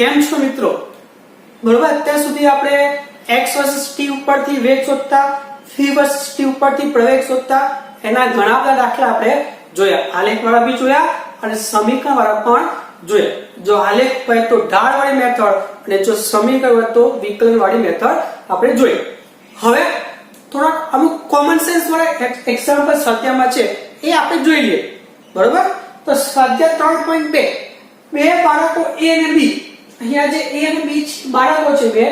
કેમ છો મિત્રો? બરોબર, અત્યાર સુધી આપણે x વર્સિસ t ઉપરથી વેગ શોધતા, v વર્સિસ t ઉપરથી પ્રવેગ શોધતા એના ઘણા બધા દાખલા આપણે જોયા. આલેખ વાળા બી જોયા અને સમીકરણ વાળા પણ જોયા. જો આલેખ હોય તો ઢાળ વાળી મેથડ અને જો સમીકરણ હોય તો વિકલન વાળી મેથડ આપણે જોઈ. હવે થોડા અમુક કોમન સેન્સ વાળા એક્ઝામ્પલ સ્વાધ્યાયમાં છે એ આપણે જોઈ લઈએ. બરોબર, તો સ્વાધ્યાય 3.2 બે બાળકો a અને b, અહીંયા જે a અને b બાળકો છે બે,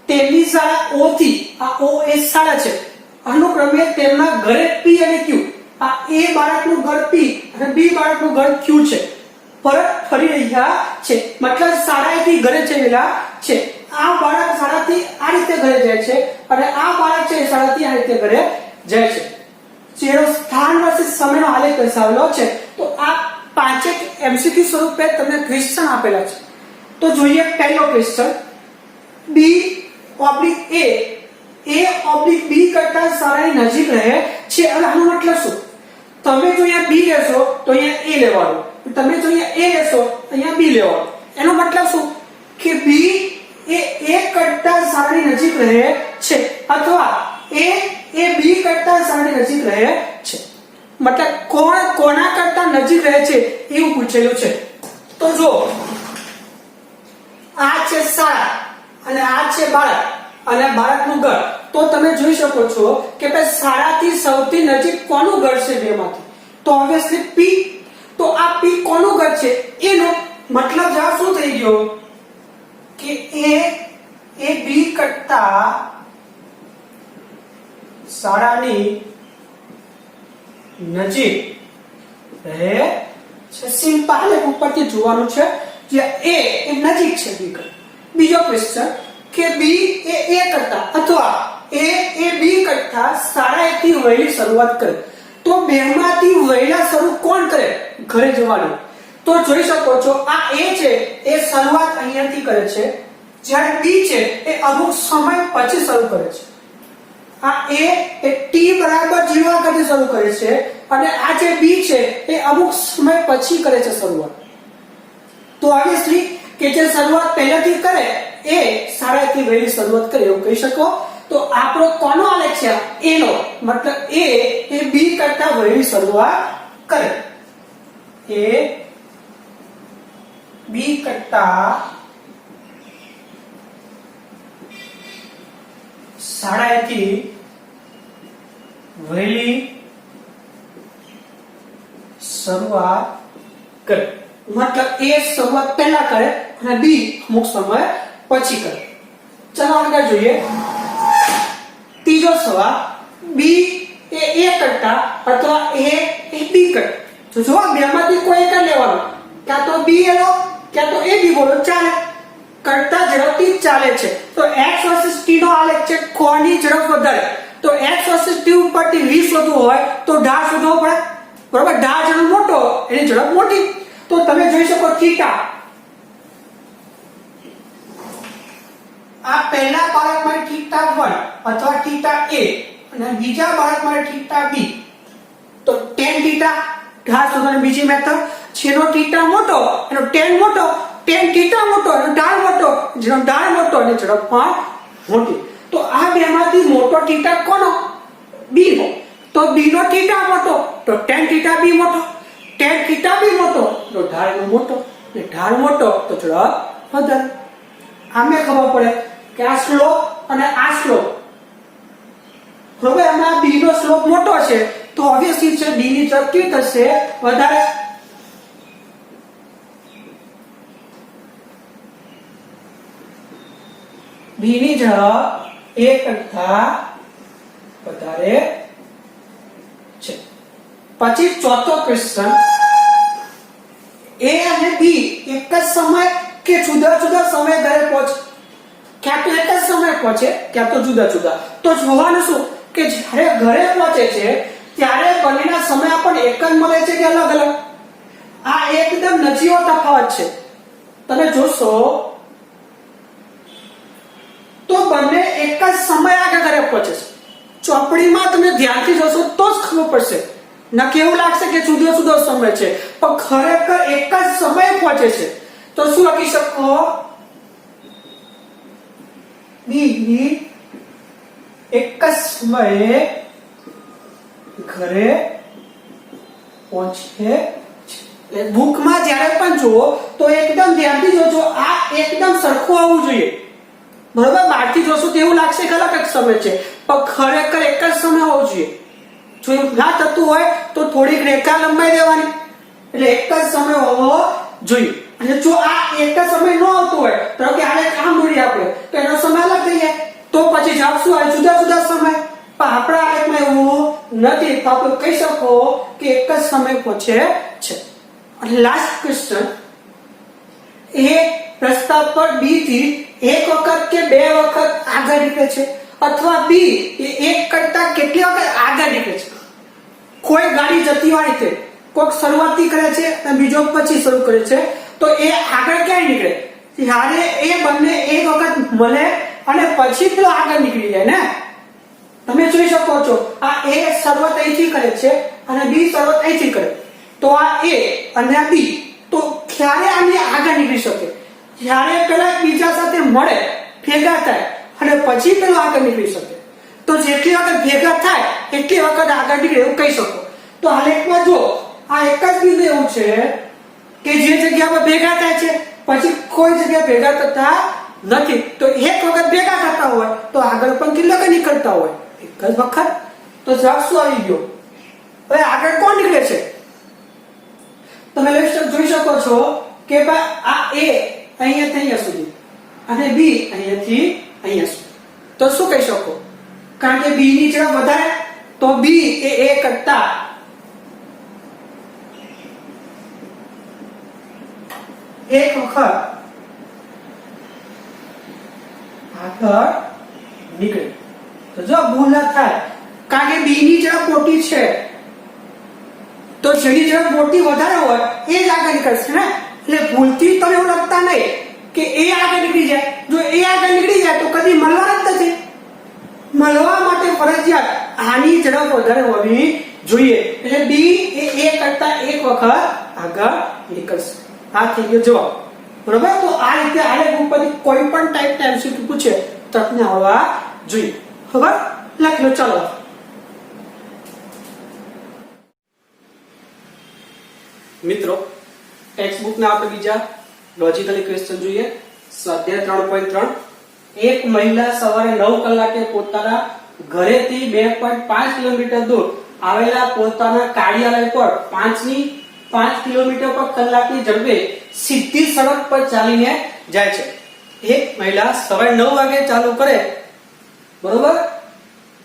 તેમની શાળા o થી, આ o એ શાળા છે, અનુક્રમે તેમના ઘરે p અને q, આ a બાળકનું ઘર p અને b બાળકનું ઘર q છે, પરત ફરી રહ્યા છે. મતલબ શાળાએથી ઘરે જયેલા છે. આ બાળક શાળાથી આ રીતે ઘરે જાય છે અને આ બાળક છે શાળાથી આ રીતે ઘરે જાય છે. જેનો સ્થાન વર્સિસ સમયનો આલેખ દર્શાવેલો છે. તો આ પાંચેક એમસીક્યુ સ્વરૂપે તમને ક્વેશ્ચન આપેલા છે. તો જોઈએ પહેલો question, b oblique a oblique b કરતા શાળાની નજીક રહે છે. હવે આનો મતલબ શું? તમે જો અહીંયા b લેશો તો અહીંયા a લેવાનું, તમે જો અહીંયા a લેશો અહીંયા b લેવાનું. એનો મતલબ શું કે b એ a કરતા શાળાની નજીક રહે છે અથવા a b કરતા શાળાની નજીક રહે છે. મતલબ કોણ કોના કરતા નજીક રહે છે એવું પૂછેલું છે. તો જો આ છે શાળા અને આ છે બાળક અને બાળકનું ઘર. તો તમે જોઈ શકો છો કે ભાઈ શાળાથી સૌથી નજીક કોનું ઘર છે બેમાંથી? તો ઓબ્વિયસલી p. તો આ p કોનું ઘર છે એનો મતલબ જવાબ શું થઈ ગયો કે a b કરતા શાળાની નજીક રહે છે. સિમ્પલ ઉપરથી જોવાનું છે જે a એ નજીક છે b કરતા. બીજો ક્વેશ્ચન કે b એ a કરતા અથવા a એ b કરતા શાળાએથી વહેલી શરૂઆત કરે. તો બેમાંથી વહેલા શરૂ કોણ કરે? ઘરે જવાનું. તો જોઈ શકો છો આ a છે એ શરૂઆત અહીંયાથી કરે છે, જ્યારે b છે એ અમુક સમય પછી શરૂ કરે છે. આ a એ t બરાબર 0 આગળથી શરૂ કરે છે અને આ જે b છે એ અમુક સમય પછી કરે છે શરૂઆત. તો ઓબ્વિયસલી કે જે શરૂઆત પહેલાથી કરે એ શાળાથી વહેલી શરૂઆત કરે એવું કહી શકો. તો આપણો કોનો આલેખ છે? a નો. મતલબ a એ b કરતા વહેલી શરૂઆત કરે. a b કરતા શાળાએથી વહેલી શરૂઆત કરે. મતલબ a શરૂઆત પહેલા કરે અને b અમુક સમય પછી કરે. ચાલો આગળ જોઈએ. ત્રીજો સવાલ, b એ a કરતા અથવા a એ b કરતા. તો જો બેમાંથી કોઈ એક લેવાનું, ક્યાં તો b એ લો ક્યાં તો a b બોલો, ચાલે. કરતા ઝડપથી ચાલે છે. તો x વર્સિસ t નો આલેખ છે કોની ઝડપ વધારે. તો x વર્સિસ t ઉપરથી v શોધવું હોય તો ઢાળ શોધવો પડે. બરોબર, ઢાળ જેનો મોટો એની ઝડપ મોટી. તો તમે જોઈ શકો થીટા, આ પહેલા બાળક માટે થીટા 1 અથવા થીટા a અને બીજા બાળક માટે થીટા b. તો tan થીટા ઢાળ શોધવાની બીજી મેથડ, જેનો થીટા મોટો એનો tan મોટો, tan થીટા મોટો એનો ઢાળ મોટો, જેનો ઢાળ મોટો એની ઝડપ પણ મોટી. તો આ બેમાંથી મોટો થીટા કોનો? b નો. તો b નો થીટા મોટો તો tan થીટા b મોટો, tan થીટા b મોટો તો ઢાળ મોટો, અને ઢાળ મોટો તો ઝડપ વધારે. આમે ખબર પડે કે આ સ્લોપ અને આ સ્લોપ. હવે આમાં b નો સ્લોપ મોટો છે તો ઓબ્વિયસલી છે d ની ઝડપ કેવી થશે? વધારે. b ની ઝડપ a કરતા વધારે છે. પછી ચોથો ક્વેશ્ચન, a અને b એક જ સમય કે જુદા જુદા સમય ઘરે પહોંચે? ક્યાં તો એક જ સમય પહોંચે ક્યાં તો જુદા જુદા. તો જોવાનું શું કે જ્યારે ઘરે પહોંચે છે ત્યારે બંનેના સમય આપણને એક જ મળે છે કે અલગ અલગ? આ એકદમ નજીવો તફાવત છે. તમે જોશો તો બંને એક જ સમય આગળ ઘરે પહોંચે છે. ચોપડીમાં તમે ધ્યાનથી જોશો તો જ ખબર પડશે. ના કેવું લાગશે કે જુદો જુદો સમય છે, પણ ખરેખર એક જ સમય પહોંચે છે. તો શું લખી શકો બી એક જ સમયે ઘરે પહોંચે છે। બુકમાં જ્યારે પણ જુઓ તો એકદમ ધ્યાનથી જોજો, આ એકદમ સરખું આવવું જોઈએ, બરોબર? બહારથી જોશો તો એવું લાગશે કે અલગ જ સમય છે, પણ ખરેખર એક જ સમય હોવો જોઈએ। જો એવું ના થતું હોય તો થોડીક રેખા લંબાઈ દેવાની, એટલે એક જ સમય હોવો જોઈએ। અને જો આ એક જ સમય ન આવતું હોય તો કે આને કામ દોરી આપણે તો એનો સમય અલગ થઈ જાય, તો પછી જવાબ શું આવે? જુદા જુદા સમય। પણ આપણા આલેખમાં એવું નથી, તો આપણે કહી શકો કે એક જ સમય પહોંચે છે। અને લાસ્ટ ક્વેશ્ચન, એ રસ્તા પર બી થી એક વખત કે બે વખત આગળ નીકળે છે, અથવા બી એ એક કરતા કેટલી વખત આગળ નીકળે છે। કોઈ ગાડી જતી હોય છે, કોઈક શરૂઆતથી કરે છે અને બીજો પછી શરૂ કરે છે, તો એ આગળ ક્યાં નીકળે? ત્યારે એ બંને એક વખત મળે અને પછી પેલો આગળ નીકળી જાય ને। તમે જોઈ શકો છો, આ એ શરૂઆત અહીંથી કરે છે અને બી શરૂઆત અહીંથી કરે, તો આ એ અને આ બી તો ક્યારે આની આગળ નીકળી શકે? જ્યારે પેલા બીજા સાથે મળે, ભેગા થાય અને પછી પેલો આગળ નીકળી શકે। તો જેટલી વખત ભેગા થાય એટલી વખત આગળ નીકળે એવું કહી શકો। તો આલેખમાં જો આ એક જ બિંદુ એવું છે કે જે જગ્યા પર ભેગા થાય છે પછી કોઈ જગ્યા ભેગા થતા નથી, તો એક વખત ભેગા થતા હોય તો આગળ પણ કેટલા વખત નીકળતા હોય? એક જ વખત। તો જવાબ શું આવી ગયો? હવે આગળ કોણ નીકળે છે? તમે જોઈ શકો છો કે ભાઈ આ એ અહીંયાથી અહીંયા સુધી અને બી અહીંયાથી અહીંયા સુધી, તો શું કહી શકો? કારણ કે બી ની ઝડપ વધારે, તો બી એ કરતા એક વખત આગળ નીકળે। તો જો ભૂલ ના થાય, કારણ કે બી ની ઝડપ મોટી છે તો જેની ઝડપ મોટી વધારે હોય એ જ આગળ નીકળશે ને, એટલે ભૂલથી તમે એવું લખતા નહીં કે એ આગળ નીકળી જાય। જો એ આગળ નીકળી જાય તો કદી મળવાના જ નથી। મળવા માટે ફરજિયાત આની ઝડપ વધારે હોવી જોઈએ, એટલે બી એ કરતા એક વખત આગળ નીકળશે। આ થઈ ગયો જવાબ, બરોબર? તો આ રીતે આલેખ ઉપરથી કોઈ પણ ટાઈપના એમસીક્યુ પૂછે તો તમને આવડવા જોઈએ। હવે લખી લો, ચાલો। મિત્રો, ટેક્સ્ટ બુકના આપણે બીજા લોજિકલી ક્વેશ્ચન જોઈએ। સ્વાધ્યાય 3.3, એક મહિલા સવારે 9 કલાકે પોતાના ઘરેથી 2.5 કિલોમીટર દૂર આવેલા પોતાના કાર્યાલય પર 5 કિલોમીટર પર કલાકની ઝડપે સીધી સડક પર ચાલીને જાય છે। એક મહિલા સવારે 9 વાગે ચાલુ કરે, બરોબર,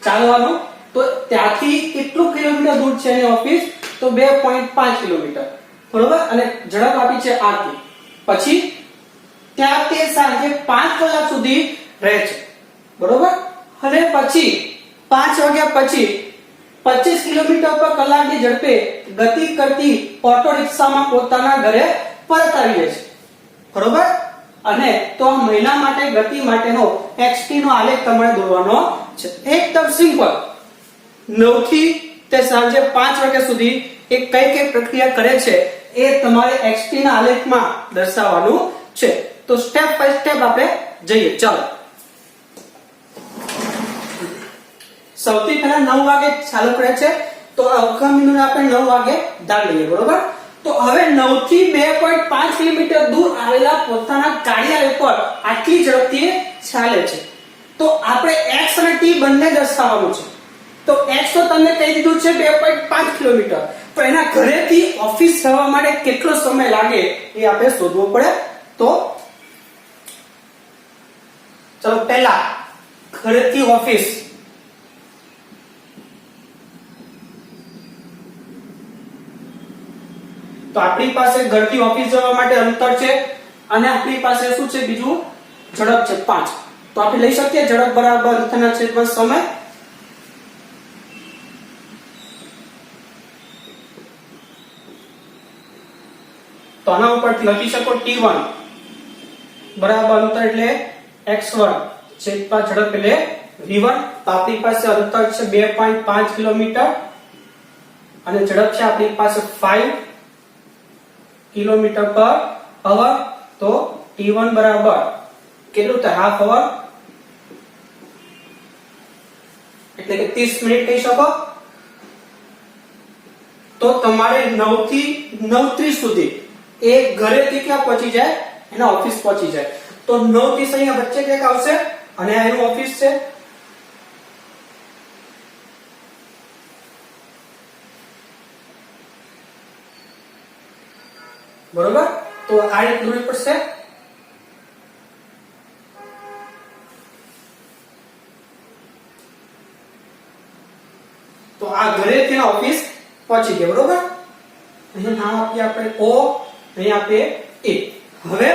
ચાલવાનું, તો ત્યાંથી કેટલું કિલોમીટર દૂર છે એની ઓફિસ? તો 2.5 કિલોમીટર, બરોબર, અને ઝડપ આપી છે 8 થી। પછી ત્યાં તે સાંજે 5 કલાક સુધી રહે છે, બરોબર, અને પછી 5 વાગ્યા પછી 25 કિલોમીટર પર કલાકની ઝડપે ગતિ કરતી ઓટો રિક્ષામાં પોતાના ઘરે પરત આવી જાય છે, બરોબર। અને તો આ મહિલા માટે ગતિ માટેનો xt નો આલેખ તમારે દોરવાનો છે। એકદમ સિમ્પલ, 9 થી તે સાંજે 5 વાગ્યા સુધી એ કઈ પ્રક્રિયા કરે છે એ તમારે xt ના આલેખમાં દર્શાવવાનું છે। તો સ્ટેપ બાય સ્ટેપ આપણે જઈએ, ચાલો। સૌથી પહેલા 9 વાગે ચાલુ કરે છે, તો અવકાશ બિંદુને આપણે 9 વાગે ધારી લઈએ, બરોબર। તો હવે 9 થી 2.5 કિલોમીટર દૂર આવેલા પોતાના કાર્યાલય પર આટલી ઝડપથી ચાલે છે, તો આપણે x અને t બંને દર્શાવવાનું છે। તો x તો તમને કહી દીધું છે 2.5 કિલોમીટર, તો એના ઘરેથી ઓફિસ જવા માટે કેટલો સમય લાગે એ આપણે શોધવો પડે। તો ચલો, પહેલા ઘરેથી ઓફિસ, તો આપણી પાસે ઘરથી ઓફિસ જવા માટે અંતર છે અને આપણી પાસે શું છે? બીજું ઝડપ છે 5, તો આપણે લઈ શકીએ ઝડપ બરાબર અંતરના છેદમાં સમય। તો આના ઉપરથી લખી શકો t1 બરાબર અંતર એટલે x1 છેદમાં ઝડપ એટલે v1। તો આપણી પાસે અંતર છે 2.5 કિલોમીટર અને ઝડપ છે આપણી પાસે 5 કિલોમીટર પર અવર। તો t1 બરાબર કેટલું થાય? હાફ અવર એટલે કે 30 મિનિટ કહી શકો. તો તમારે 9 થી 9:30 સુધી એ ઘરેથી ક્યાં પહોંચી જાય? એના ઓફિસ પહોંચી જાય. તો 9:30 અહીંયા વચ્ચે ક્યાંક આવશે અને આ એનું ઓફિસ છે. બરોબર? તો આ રીતે દોરવી પડશે. તો આ ઘરેથી એના ઓફિસ પહોંચી ગયા. બરોબર? અહીં નામ આપીએ આપણે O, અહીં આપીએ A. હવે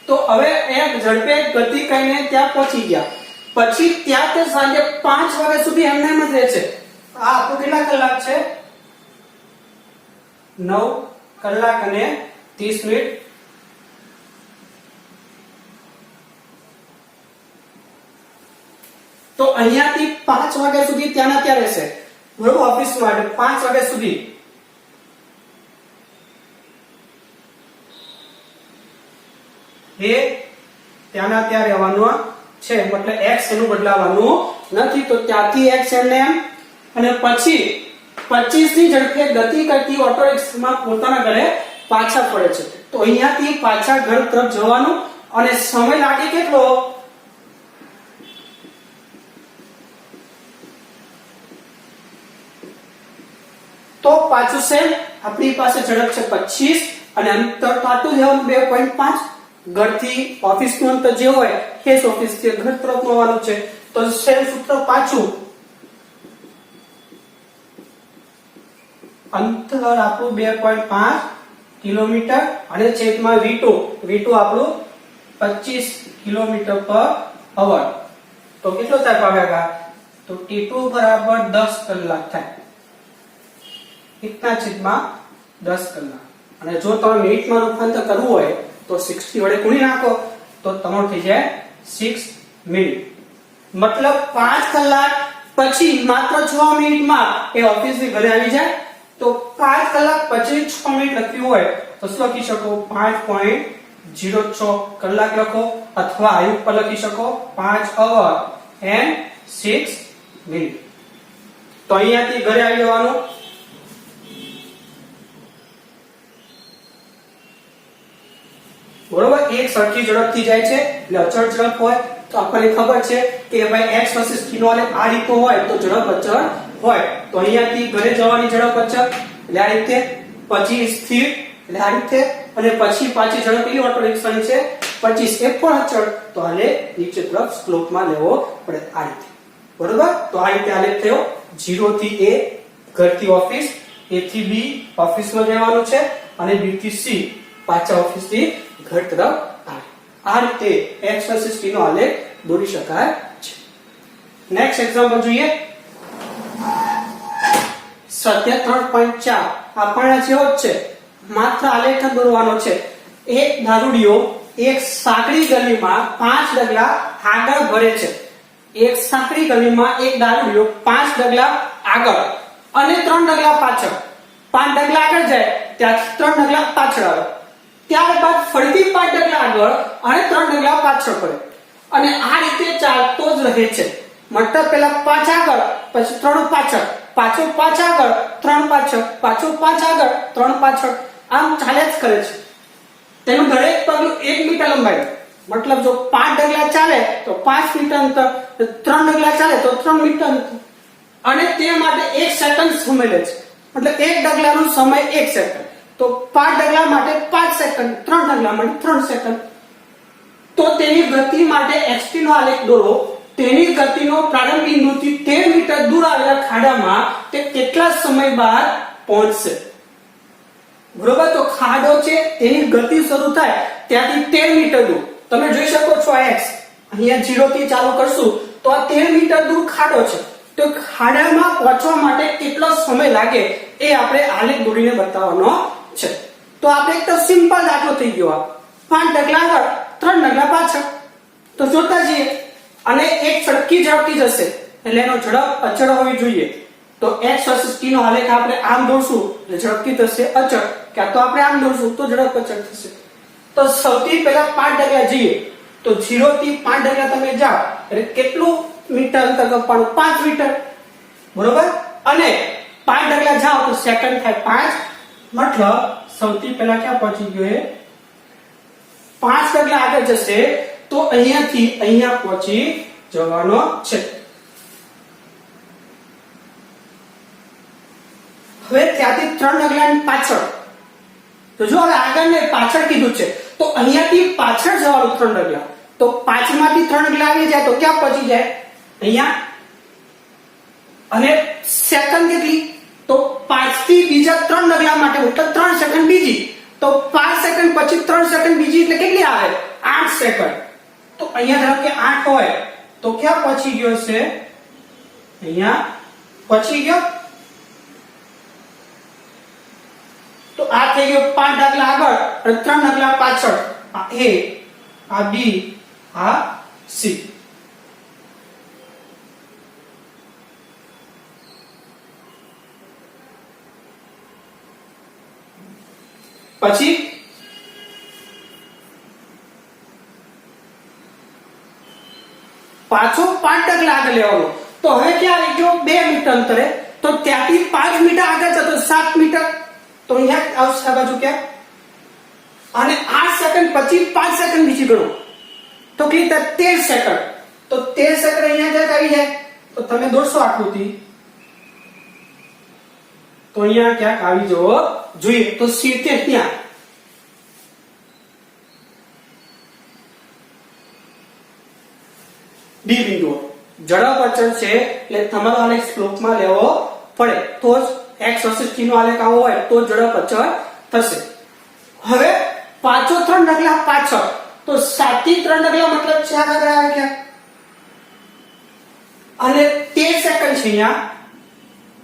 તો હવે એ ઝડપે ગતિ કરીને ત્યાં પહોંચી ગયા. પછી ત્યાં તે સાંજે 5 વાગ્યા સુધી એમને એમ જ રહે છે. આ આપણું કેટલા કલાક છે? 9 કલાક અને 30 મિનિટ. તો અહીંયાથી 5 વાગ્યા સુધી ત્યાંના ત્યાં રહેશે. બરોબર? ઓફિસ માટે 5 વાગ્યા સુધી. એ ત્યાંના ત્યાં રહેવાનું છે, મતલબ x એનું બદલાવાનું નથી. તો ત્યાંથી x એમને એમ, અને પછી 25 ની ઝડપે ગતિ કરતી ઓટો રિક્ષામાં પોતાના ઘરે પાછા ફરે છે. તો અહીંયાથી પાછા ઘર તરફ જવાનું અને સમય લાગે કેટલો? તો પાછું સેમ આપણી પાસે ઝડપ છે 25 અને અંતર પાટું લેવાનું 2.5. ઘરથી ઓફિસ નું અંતર જે હોય એ જ ઓફિસ થી ઘર તરફ હોવાનું છે. તો સેમ સૂત્ર પાછું, અંતર આપણું 2.5 કિલોમીટર અને છેદમાં v2 આપણું 25 કિલોમીટર પર અવર. તો કેટલો થાય પાવેગા? તો t2 બરાબર 10 કલાક થાય. 1/10 કલાક. અને જો તમે મિનિટમાં રૂપાંતર કરવું હોય તો 60 વડે ગુણી નાખો તો તમારું થઈ જાય 6 મિનિટ. મતલબ 5 કલાક પછી માત્ર 6 મિનિટમાં એ ઓફિસથી ઘરે આવી જાય. તો 5 કલાક પછી 6 મિનિટ લખ્યું હોય તો શું લખી શકો? 5.06 કલાક લખો, અથવા આયુ પર લખી શકો 5 અવર એન્ડ 6 મિનિટ. તો અહીંયાથી ઘરે આવી જવાનું. બરોબર? એક સરખી ઝડપથી જાય છે એટલે અચળ ઝડપ હોય. તો આપણને ખબર છે કે ભાઈ x વર્સિસ t નો આલેખ આ રીતનો હોય તો ઝડપ અચળ હોય. તો અહીંયાથી ઘરે જવાની ઝડપ અચળ એટલે આ રીતે, પછી સ્થિર એટલે આ રીતે, અને પછી પાછી ઝડપ એવી ઓટો રિક્ષાની છે 25 એ પણ અચળ. તો આલેખ નીચે તરફ સ્લોપમાં લેવો પડે આ રીતે. બરોબર? તો આ રીતે આલેખ થયો. 0 થી a ઘરથી ઓફિસ, a થી b ઓફિસમાં જવાનું છે, અને b થી c પાછા ઓફિસથી ઘર તરફ આવે. આ રીતે x વર્સિસ t નો આલેખ દોરી શકાય છે. નેક્સ્ટ એક્ઝામ્પલ જોઈએ. સ્વાધ્યાય 3.4 આપણને જેવો જ છે, માત્ર આલેખ દોરવાનો છે. એક દારૂડિયો એક સાંકડી ગલીમાં 5 ડગલા આગળ ભરે છે. એક સાંકડી ગલીમાં એક દારૂડિયો 5 ડગલા આગળ અને 3 ડગલા પાછળ. 5 ડગલા આગળ જાય ત્યાંથી 3 ડગલા પાછળ આવે. ત્યારબાદ ફરીથી 5 ડગલા આગળ અને 3 ડગલા પાછળ ફરે, અને આ રીતે ચાલતો જ રહે છે. મતલબ પહેલા 5 આગળ, પછી 3 પાછળ, પાછો 5 આગળ, 3 પાછળ, પાછો 5 આગળ, 3 પાછળ, આમ ચાલ્યા જ કરે છે. તેનું દરેક પગલું 1 મીટર લંબાઈ. મતલબ જો 5 ડગલા ચાલે તો 5 મીટર અંતર, 3 ડગલા ચાલે તો 3 મીટર અંતર, અને તે માટે 1 સેકન્ડ સમય લે છે. મતલબ 1 ડગલાનો સમય 1 સેકન્ડ. તો 5 ડગલા માટે 5 સેકન્ડ, 3 ડગલા માટે 3 સેકન્ડ. તો તેની ગતિ માટે xt નો આલેખ દોરો. તેની ગતિનો પ્રારંભ બિંદુથી 13 મીટર દૂર આવેલા ખાડામાં તે કેટલા સમય બાદ પહોંચશે? બરોબર? તો ખાડો છે તેની ગતિ શરૂ થાય ત્યાંથી 13 મીટર દૂર. તમે જોઈ શકો છો આ x અહીંયા 0 થી ચાલુ કરશું તો આ 13 મીટર દૂર ખાડો છે. તો ખાડામાં પહોંચવા માટે કેટલો સમય લાગે એ આપણે આલેખ દોરીને બતાવવાનો છે. તો આપણે એક તો સિમ્પલ દાખલો થઈ ગયો. 5 ડગલા આગળ, 3 ડગલા પાછળ. તો જોતા જઈએ, અને એક સરખી ઝડપથી જશે એટલે એનો ઝડપ અચળ હોવી જોઈએ. તો x વર્સિસ t નો આલેખ આપણે આમ દોરશું એટલે ઝડપથી થશે અચળ, કે તો આપણે આમ દોરશું તો ઝડપ અચળ થશે. તો સૌથી પહેલા 5 ડગલા જઈએ તો 0 થી 5 ડગલા તમે જાઓ એટલે કેટલું મીટર અંતર કાપવાનું 5 મીટર, બરોબર. અને 5 ડગલા જાઓ તો સેકન્ડ થાય 5, મતલબ સૌથી પહેલા ક્યાં પહોંચી ગયો એ 5 ડગલા આગળ જશે તો અહીંયાથી અહીંયા પહોંચી જવાનો છે. હવે ત્યાંથી 3 ડગલાની પાછળ, તો જો હવે આગળ ને પાછળ કીધું છે તો અહીંયાથી પાછળ જવાનું 3 ડગલા, તો 5 માંથી 3 ડગલા આવી જાય તો ક્યાં પહોંચી જાય અહીંયા. અને સેકન્ડ કેટલી, તો 5 થી બીજા 3 ડગલા માટે મતલબ 3 સેકન્ડ બીજી, તો 5 સેકન્ડ પછી 3 સેકન્ડ બીજી એટલે કેટલી આવે 8 સેકન્ડ. તો અહીંયા ધારો કે 8 હોય તો ક્યાં પહોંચી ગયો છે અહીંયા પહોંચી ગયો. તો આ થઈ ગયો 5 ડગલા આગળ અને 3 ડગલા પાછળ. આ A, આ B, આ C. પછી પાછો 5 ડગલા આગળ લેવાનો, તો હવે ક્યાં આવી ગયો 2 મીટર અંતરે, તો ત્યાંથી 5 મીટર આગળ જતો 7 મીટર, તો અહીંયા આવશે આ બાજુ ક્યાં. અને 8 સેકન્ડ પછી 5 સેકન્ડ બીજી ગણો તો કેટલી થાય 13 સેકન્ડ, તો 13 સેકન્ડ અહીંયા જાય આવી જાય. તો તમે દોરશો આકૃતિ તો અહીંયા ક્યાંક આવી જવો જોઈએ. તો 70 ત્યાં. ડી બિંદુ ઝડપ અચળ છે એટલે તમારો આલેખ સ્લોપમાં લેવો પડે તો જ x વર્સિસ t નો આલેખ આવો હોય તો ઝડપ અચળ થશે. હવે પાછો 3 ડગલા પાછળ, તો 7 થી 3 ડગલા મતલબ 4 આગળ આવે ક્યાં, અને 13 સેકન્ડ છે અહીંયા,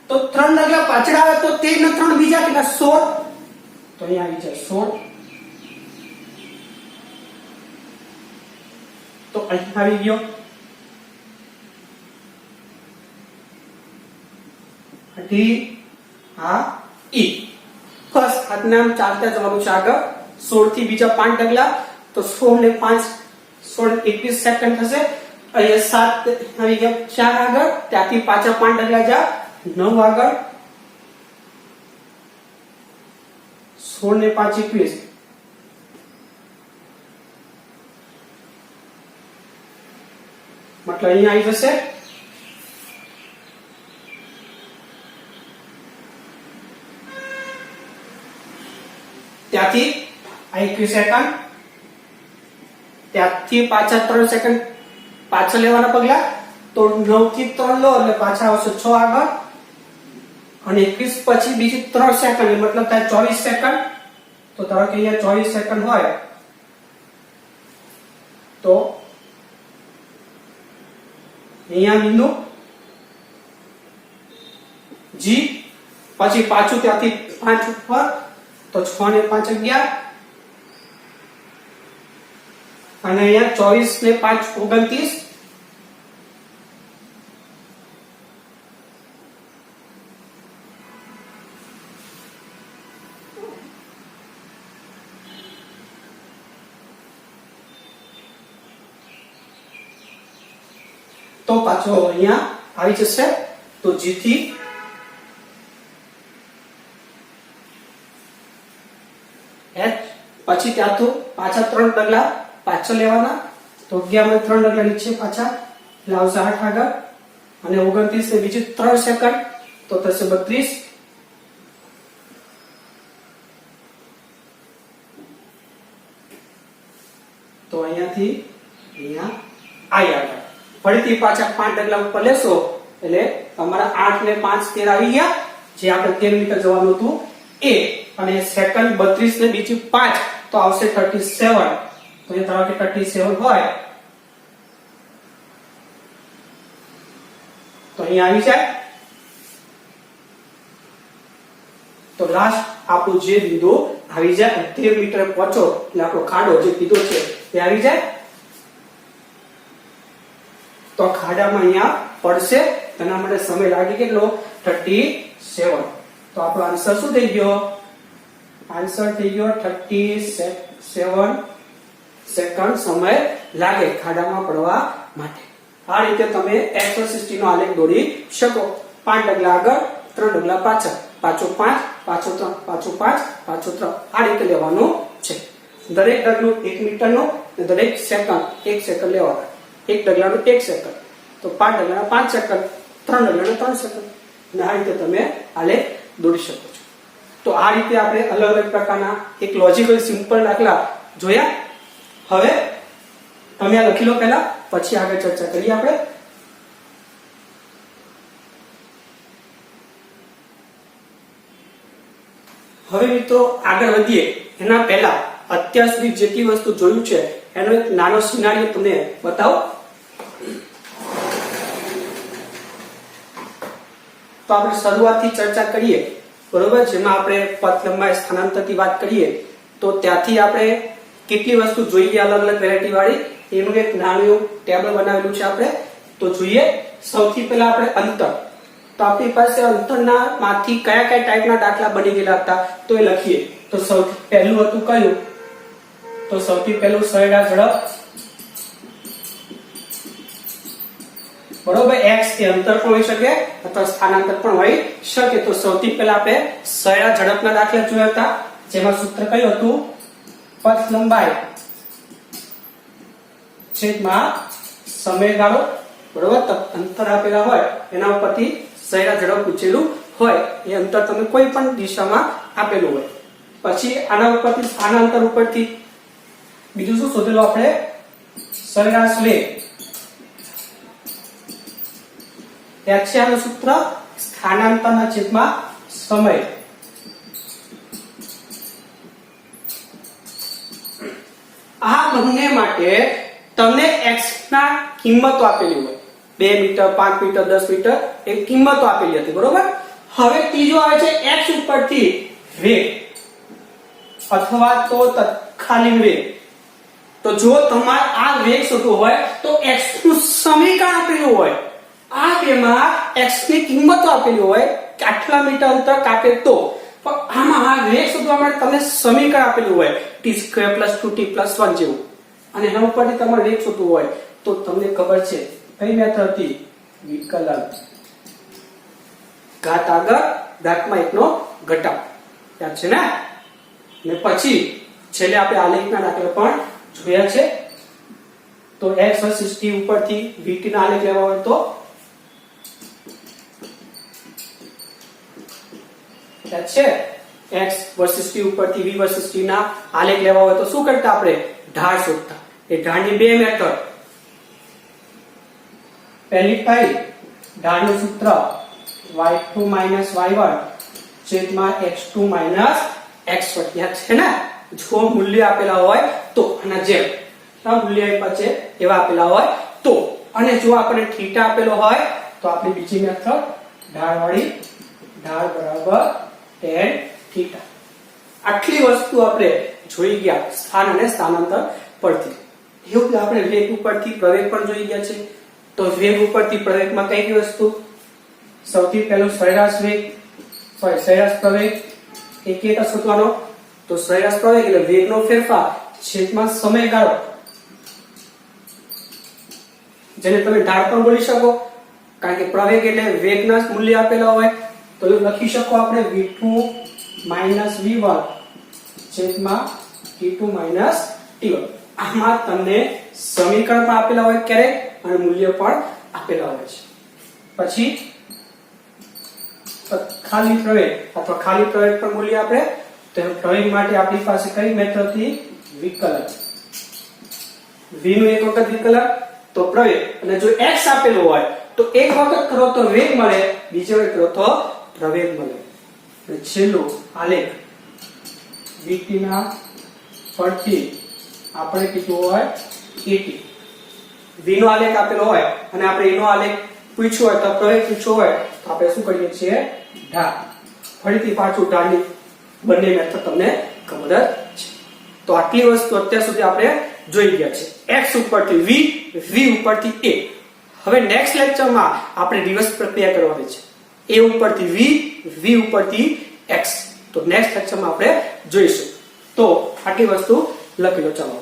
તો 3 ડગલા પાછળ આવે તો 13 ને 3 બીજા કેટલા 16, તો અહીંયા આવી જાય 16. તો અહીં આવી ગયો ડી, આ ઈ. બસ આજના આમ ચાલતા જવાનું છે આગળ. 16 થી બીજા 5 ડગલા, તો 16 ને 5 16 21 સેકન્ડ થશે. અહીંયા 7 આવી ગયા 4 આગળ, ત્યાંથી પાછા 5 ડગલા જા 9 આગળ, 16 ને 5 21. મતલબ અહીંયા આવી જશે ત્યાંથી 21 સેકન્ડ, ત્યાંથી પાછા 3 સેકન્ડ પાછળ લેવાના પગલા, તો 9 થી 3 લો એટલે પાછા આવશે 6 આગળ, અને 21 પછી બીજી 3 સેકન્ડ મતલબ થાય 24 સેકન્ડ. તો ધારો કે અહીંયા 24 સેકન્ડ હોય તો અહીંયા બિંદુ G, પછી પાછું ત્યાંથી 5 ઉપર, તો 6 ને 5 11, અને અહીંયા 24 ને 5 29. તો પાછો અહીંયા આવી જશે. તો G થી H, પછી ત્યાં તો પાછા 3 ડગલા પાછળ લેવાના, તો 11 માં 3 ડગલા નીચે પાછા એટલે આવશે 8 આગળ, અને 29 ને બીજી 3 સેકન્ડ તો થશે 32. તો અહીંયાથી અહીંયા આઈ આગળ ફરીથી પાછા 5 ડગલા ઉપર લેશો એટલે તમારા 8 ને 5 13 આવી ગયા, જે આપણે 13 મીટર જવાનું હતું એ. અને સેકન્ડ 32 ને બીજી 5 તો આવશે 37. તો એ ધારો કે 37 હોય તો અહીંયા આવી જાય. તો લાસ્ટ આપણું જે બિંદુ આવી જાય 13 મીટર પહોંચો એટલે આપણો ખાડો જે કીધો છે તે આવી જાય. તો ખાડામાં અહીંયા પડશે, તેના માટે સમય લાગે કેટલો 37. તો આપણો આન્સર શું થઈ ગયો, આન્સર થઈ ગયો 37 સેકન્ડ સમય લાગે ખાડામાં પડવા માટે. આ રીતે તમે x વર્સિસ t નો આલેખ દોરી શકો. 5 ડગલા આગળ, 3 ડગલા પાછળ, પાછો 5, પાછો 3, પાછો 5, પાછો 3, આ રીતે લેવાનું છે. દરેક ડગલું 1 મીટરનું અને દરેક સેકન્ડ 1 સેકન્ડ લેવાના. એક ડગલાનું 1 સેકન્ડ, તો 5 ડગલાના 5 સેકન્ડ, 3 ડગલાના 3 સેકન્ડ, અને આ રીતે તમે આલેખ દોરી શકો છો. તો આ રીતે આપણે અલગ અલગ પ્રકારના એક લોજિકલ સિમ્પલ દાખલા જોયા. હવે તમે આ લખી લો પહેલા, પછી આગળ ચર્ચા કરીએ આપણે. હવે મિત્રો આગળ વધીએ એના પહેલા અત્યાર સુધી જેટલી વસ્તુ જોયું છે એનો એક નાનો સિનારિયો તમને બતાવો. તો આપણે શરૂઆતથી ચર્ચા કરીએ, બરોબર, જેમાં આપણે પથ લંબાઈ સ્થાનાંતરની વાત કરીએ તો ત્યાંથી આપણે કેટલી વસ્તુ જોઈએ અલગ અલગ વેરાયટી વાળી, એનું એક નાનું ટેબલ બનાવેલું છે આપણે. તો જોઈએ. સૌથી પહેલા આપણે અંતર. તો આપણી પાસે અંતરના માંથી કયા કયા ટાઈપના દાખલા બની ગયેલા હતા તો એ લખીએ. તો સૌથી પહેલું હતું કયું? તો સૌથી પહેલું સરેરાશ ઝડપ, બરોબર. x એ અંતર પણ હોઈ શકે અથવા સ્થાનાંતર પણ હોઈ શકે. તો સૌથી પહેલા આપણે સરેરાશ ઝડપના દાખલા જોયા હતા, જેમાં સૂત્ર કયું હતું? પથ લંબાઈ છેદમાં સમયગાળો, બરોબર. તો અંતર આપેલા હોય એના ઉપરથી સરેરાશ ઝડપ પૂછેલું હોય, એ અંતર તમે કોઈ પણ દિશામાં આપેલું હોય. પછી આના ઉપરથી સ્થાનાંતર ઉપરથી બીજું શું શોધેલું આપણે? સરેરાશ વેગ. ત્યાં છે આનું સૂત્ર સ્થાનાંતરના છેદમાં સમય. આ બંને માટે તમને x ના કિંમતો આપેલી હોય, 2 મીટર, 5 મીટર, 10 મીટર, એ કિંમતો આપેલી હતી, બરોબર. હવે ત્રીજો આવે છે x ઉપરથી વેગ અથવા તો તત્કાલીન વેગ. તો જો તમારે આ વેગ શોધવો હોય તો x નું સમીકરણ આપેલું હોય, આ બેમાં x ની કિંમતો આપેલી હોય કે આટલા મીટર અંતર કાપે તો, પણ આમાં આ વેગ શોધવા માટે તમને સમીકરણ આપેલું હોય t² + 2t + 1 જેવું, અને એના ઉપરથી તમારે વેગ શોધવું હોય તો તમને ખબર છે કઈ મેથડ હતી? વિકલન. ઘાત આગળ, ઘાતમાં 1 નો ઘટાડો. યાદ છે ને? ને પછી છેલ્લે આપણે આલેખના દાખલા પણ જોયા છે. તો x વર્સિસ t ઉપરથી vt ના આલેખ લેવા હોય તો છે x વર્સિસ t ઉપરથી v વર્સિસ t ના આલેખ લેવા હોય તો શું કરતા? આપણે ઢાળ શોધતા. એ ઢાળની બે મેથડ. પહેલી કઈ? ઢાળનું સૂત્ર y2 - y1 છેદમાં x2 - x1. યાદ છે ને? જો મૂલ્ય આપેલા હોય તો, આના જેમ મૂલ્ય આપ્યા છે એવા આપેલા હોય તો, અને જો આપણે થીટા આપેલો હોય તો આપણી બીજી મેથડ ઢાળવાળી, ઢાળ બરાબર tan થીટા. આટલી વસ્તુ આપણે જોઈ ગયા સ્થાન અને સ્થાનાંતર પરથી. એવું કે આપણે વેગ ઉપરથી પ્રવેગ પણ જોઈ ગયા છે. તો વેગ ઉપરથી પ્રવેગમાં કઈ કઈ વસ્તુ? સૌથી પહેલું સરેરાશ વેગ, સરેરાશ પ્રવેગ. એ કેતા શોધવાનો? તો સરેરાશ પ્રવેગ એટલે વેગનો ફેરફાર છેદમાં સમયગાળો, જેને તમે ઢાળ પણ બોલી શકો, કારણ કે પ્રવેગ એટલે વેગના મૂલ્ય આપેલા હોય. તો લખી શકો આપણે v2 - v1 છેદમાં t2 - t1. આમાં તમને સમીકરણ પણ આપેલા હોય ક્યારેક, અને મૂલ્ય પણ આપેલા હોય છે. પછી ખાલી પ્રવેગ અથવા ખાલી પ્રવેગ પણ મૂલ્ય આપણે. તો પ્રવેગ માટે આપણી પાસે કઈ મેથડ હતી? વિકલન. v નું એક વખત વિકલન તો પ્રવેગ, અને જો x આપેલું હોય તો એક વખત કરો તો વેગ મળે, બીજી વખત કરો તો પ્રવેગ મળે. અને છેલ્લું આલેખ vt ના પરથી આપણે કીધું હોય at. v નો આલેખ આપેલો હોય અને આપણે એનો આલેખ પૂછ્યો હોય તો પ્રવેગ પૂછ્યો હોય તો આપણે શું કરીએ છીએ? ઢાળ. ફરીથી પાછું ઢાળની બંને મેથડ તમને ખબર જ છે. તો આટલી વસ્તુ અત્યાર સુધી આપણે જોઈ ગયા છે. x ઉપરથી v, v ઉપરથી a. હવે નેક્સ્ટ લેક્ચરમાં આપણે રિવર્સ પ્રક્રિયા કરવાની છે. a ઉપરથી v, v ઉપરથી x. તો નેક્સ્ટ લેક્ચરમાં આપણે જોઈશું. તો આટલી વસ્તુ લખી લો. ચાલો.